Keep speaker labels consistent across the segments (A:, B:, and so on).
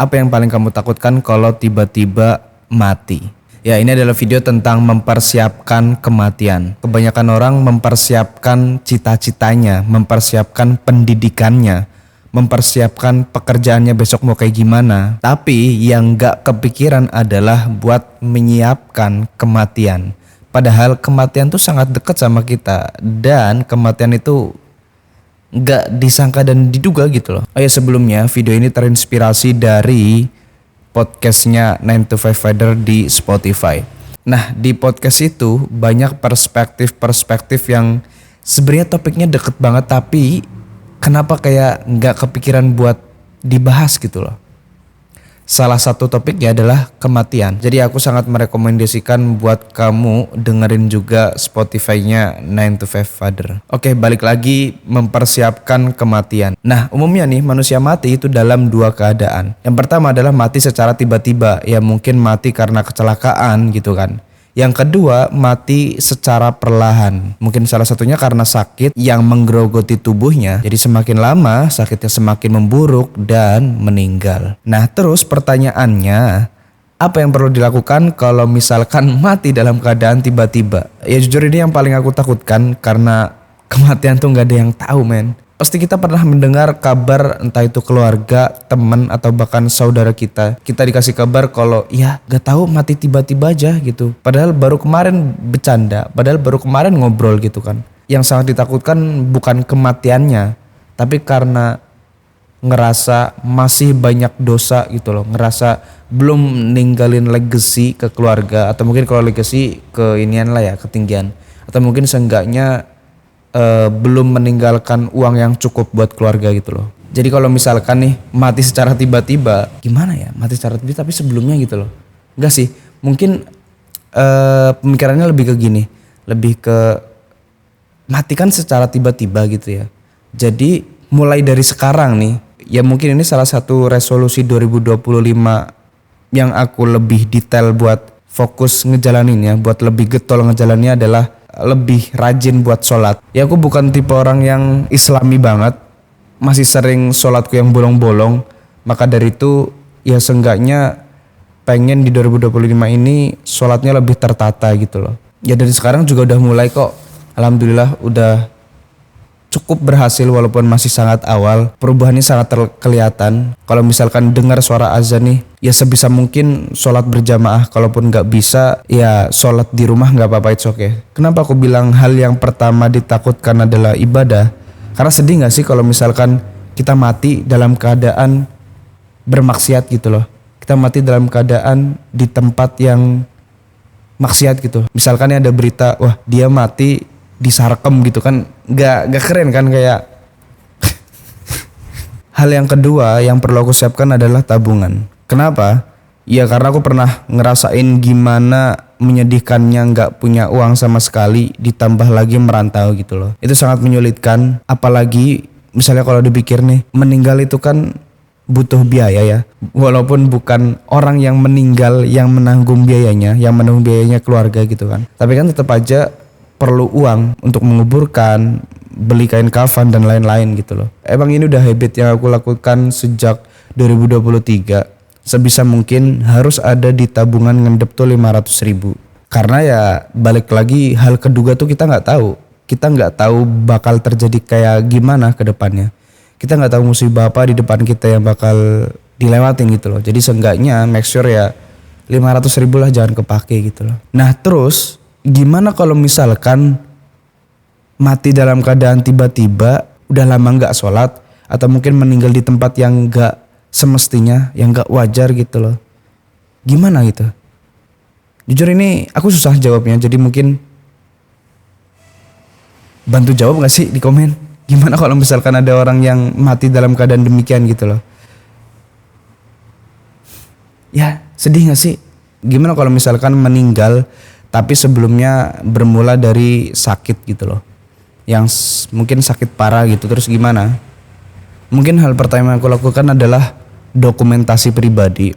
A: Apa yang paling kamu takutkan kalau tiba-tiba mati? Ya, ini adalah video tentang mempersiapkan kematian. Kebanyakan orang mempersiapkan cita-citanya, mempersiapkan pendidikannya, mempersiapkan pekerjaannya besok mau kayak gimana. Tapi yang gak kepikiran adalah buat menyiapkan kematian. Padahal kematian tuh sangat dekat sama kita. Dan kematian itu gak disangka dan diduga gitu loh. Oh ya, sebelumnya video ini terinspirasi dari podcastnya 9 to 5 Fighter di Spotify. Nah, di podcast itu banyak perspektif-perspektif yang sebenarnya topiknya deket banget, tapi kenapa kayak gak kepikiran buat dibahas gitu loh. Salah satu topiknya adalah kematian. Jadi aku sangat merekomendasikan buat kamu dengerin juga Spotify-nya 9 to 5 Fighter. Oke, balik lagi mempersiapkan kematian. Nah, umumnya nih manusia mati itu dalam dua keadaan. Yang pertama adalah mati secara tiba-tiba. Ya mungkin mati karena kecelakaan gitu kan. Yang kedua, mati secara perlahan. Mungkin salah satunya karena sakit yang menggerogoti tubuhnya. Jadi semakin lama sakitnya semakin memburuk dan meninggal. Nah, terus pertanyaannya, apa yang perlu dilakukan kalau misalkan mati dalam keadaan tiba-tiba? Ya jujur ini yang paling aku takutkan, karena kematian tuh gak ada yang tahu, men. Pasti kita pernah mendengar kabar, entah itu keluarga, teman, atau bahkan saudara kita. Kita dikasih kabar kalau ya gak tahu mati tiba-tiba aja gitu. Padahal baru kemarin bercanda, padahal baru kemarin ngobrol gitu kan. Yang sangat ditakutkan bukan kematiannya, tapi karena ngerasa masih banyak dosa gitu loh. Ngerasa belum ninggalin legacy ke keluarga, atau mungkin kalau legacy ke inian lah ya, ketinggian. Atau mungkin seenggaknya belum meninggalkan uang yang cukup buat keluarga gitu loh. Jadi kalau misalkan nih mati secara tiba-tiba, gimana ya mati secara tiba-tiba tapi sebelumnya gitu loh. Enggak sih, mungkin pemikirannya lebih ke gini, lebih ke mati kan secara tiba-tiba gitu ya. Jadi mulai dari sekarang nih, ya mungkin ini salah satu resolusi 2025 yang aku lebih detail buat fokus ngejalaninnya, buat lebih getol ngejalaninnya adalah lebih rajin buat sholat. Ya aku bukan tipe orang yang islami banget, masih sering sholatku yang bolong-bolong. Maka dari itu ya seenggaknya pengen di 2025 ini sholatnya lebih tertata gitu loh. Ya dari sekarang juga udah mulai kok. Alhamdulillah udah cukup berhasil walaupun masih sangat awal. Perubahannya sangat kelihatan. Kalau misalkan dengar suara azan nih, ya sebisa mungkin sholat berjamaah. Kalaupun gak bisa, ya sholat di rumah gak apa-apa, it's okay. Kenapa aku bilang hal yang pertama ditakutkan adalah ibadah? Karena sedih gak sih kalau misalkan kita mati dalam keadaan bermaksiat gitu loh. Kita mati dalam keadaan di tempat yang maksiat gitu. Misalkan ada berita, wah dia mati di Sarkem gitu kan, gak keren kan kayak. Hal yang kedua yang perlu aku siapkan adalah tabungan. Kenapa? Ya karena aku pernah ngerasain gimana menyedihkannya gak punya uang sama sekali, ditambah lagi merantau gitu loh. Itu sangat menyulitkan, apalagi misalnya kalau dipikir nih, meninggal itu kan butuh biaya ya. Walaupun bukan orang yang meninggal yang menanggung biayanya, yang menanggung biayanya keluarga gitu kan. Tapi kan tetap aja perlu uang untuk menguburkan, beli kain kafan dan lain-lain gitu loh. Emang ini udah habit yang aku lakukan sejak 2023. Sebisa mungkin harus ada di tabungan ngendep tuh 500.000. Karena ya balik lagi, hal kedua tuh kita gak tahu. Kita gak tahu bakal terjadi kayak gimana ke depannya. Kita gak tahu musibah apa di depan kita yang bakal dilewatin gitu loh. Jadi seenggaknya make sure ya 500.000 lah jangan kepake gitu loh. Nah terus gimana kalau misalkan mati dalam keadaan tiba-tiba, udah lama gak sholat, atau mungkin meninggal di tempat yang gak semestinya, yang gak wajar gitu loh. Gimana gitu? Jujur ini aku susah jawabnya, jadi mungkin bantu jawab gak sih di komen? Gimana kalau misalkan ada orang yang mati dalam keadaan demikian gitu loh? Ya sedih gak sih? Gimana kalau misalkan meninggal tapi sebelumnya bermula dari sakit gitu loh, yang mungkin sakit parah gitu. Terus gimana? Mungkin hal pertama yang aku lakukan adalah dokumentasi pribadi.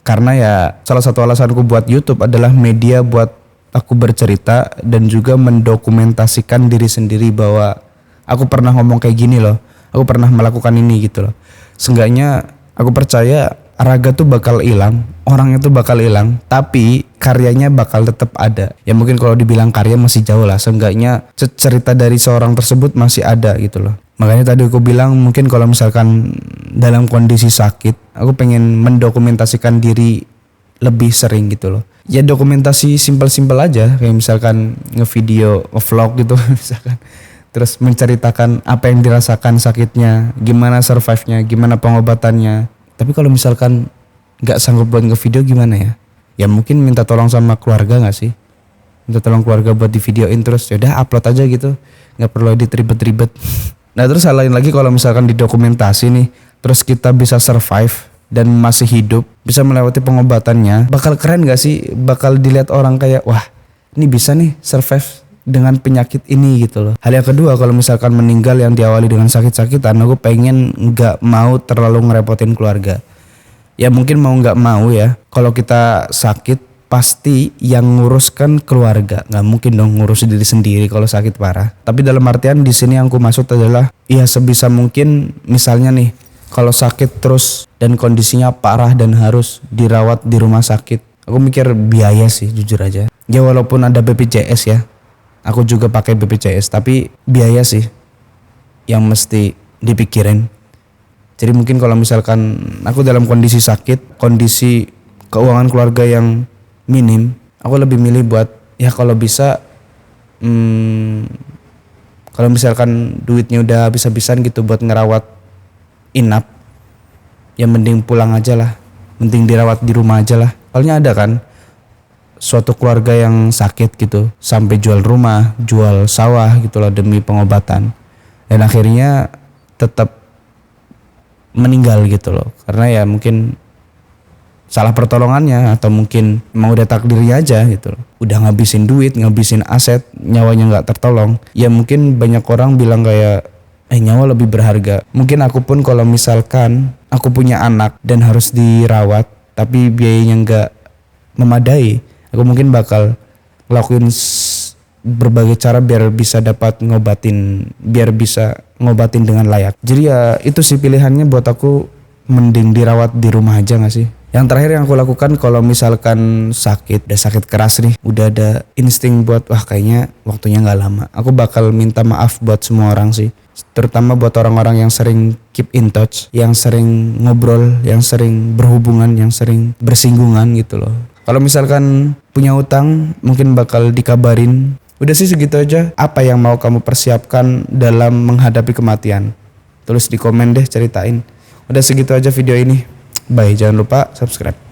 A: Karena ya salah satu alasanku buat YouTube adalah media buat aku bercerita dan juga mendokumentasikan diri sendiri bahwa aku pernah ngomong kayak gini loh, aku pernah melakukan ini gitu loh. Seenggaknya Aku percaya raga tuh bakal hilang, orangnya tuh bakal hilang, tapi karyanya bakal tetap ada. Ya mungkin kalau dibilang karya masih jauh lah, seenggaknya cerita dari seorang tersebut masih ada gitu loh. Makanya tadi aku bilang mungkin kalau misalkan dalam kondisi sakit, aku pengen mendokumentasikan diri lebih sering gitu loh. Ya dokumentasi simpel-simpel aja, kayak misalkan ngevideo, ngevlog gitu misalkan. Terus menceritakan apa yang dirasakan sakitnya, gimana survive-nya, gimana pengobatannya. Tapi kalau misalkan nggak sanggup buat ngevideo gimana ya? Ya mungkin minta tolong sama keluarga nggak sih? Minta tolong keluarga buat di videoin terus yaudah upload aja gitu, nggak perlu edit ribet-ribet. Nah terus hal lain lagi kalau misalkan didokumentasi nih, terus kita bisa survive dan masih hidup, bisa melewati pengobatannya, bakal keren nggak sih? Bakal dilihat orang kayak wah ini bisa nih survive dengan penyakit ini gitu loh. Hal yang kedua, kalau misalkan meninggal yang diawali dengan sakit-sakitan, aku pengen nggak mau terlalu ngerepotin keluarga. Ya mungkin mau nggak mau ya, kalau kita sakit pasti yang nguruskan keluarga, nggak mungkin dong ngurus diri sendiri kalau sakit parah. Tapi dalam artian di sini yang aku maksud adalah ya sebisa mungkin misalnya nih kalau sakit terus dan kondisinya parah dan harus dirawat di rumah sakit, aku mikir biaya sih jujur aja. Ya walaupun ada BPJS ya, aku juga pakai BPJS, tapi biaya sih yang mesti dipikirin. Jadi mungkin kalau misalkan aku dalam kondisi sakit, kondisi keuangan keluarga yang minim, aku lebih milih buat ya kalau bisa kalau misalkan duitnya udah habis-habisan gitu buat ngerawat inap, ya mending pulang aja lah, mending dirawat di rumah aja lah. Soalnya ada kan suatu keluarga yang sakit gitu sampai jual rumah, jual sawah gitu loh demi pengobatan, dan akhirnya tetap meninggal gitu loh karena ya mungkin salah pertolongannya atau mungkin emang udah takdirnya aja gitu loh. Udah ngabisin duit, ngabisin aset, nyawanya nggak tertolong. Ya mungkin banyak orang bilang kayak nyawa lebih berharga. Mungkin aku pun kalau misalkan aku punya anak dan harus dirawat tapi biayanya nggak memadai, aku mungkin bakal ngelakuin berbagai cara biar bisa dapat ngobatin, biar bisa ngobatin dengan layak. Jadi ya itu sih pilihannya buat aku, mending dirawat di rumah aja gak sih. Yang terakhir yang aku lakukan kalau misalkan sakit, udah sakit keras nih, udah ada insting buat wah kayaknya waktunya gak lama, aku bakal minta maaf buat semua orang sih. Terutama buat orang-orang yang sering keep in touch, yang sering ngobrol, yang sering berhubungan, yang sering bersinggungan gitu loh. Kalau misalkan punya utang mungkin bakal dikabarin. Udah sih segitu aja. Apa yang mau kamu persiapkan dalam menghadapi kematian? Tulis di komen deh, ceritain. Udah segitu aja video ini. Bye, jangan lupa subscribe.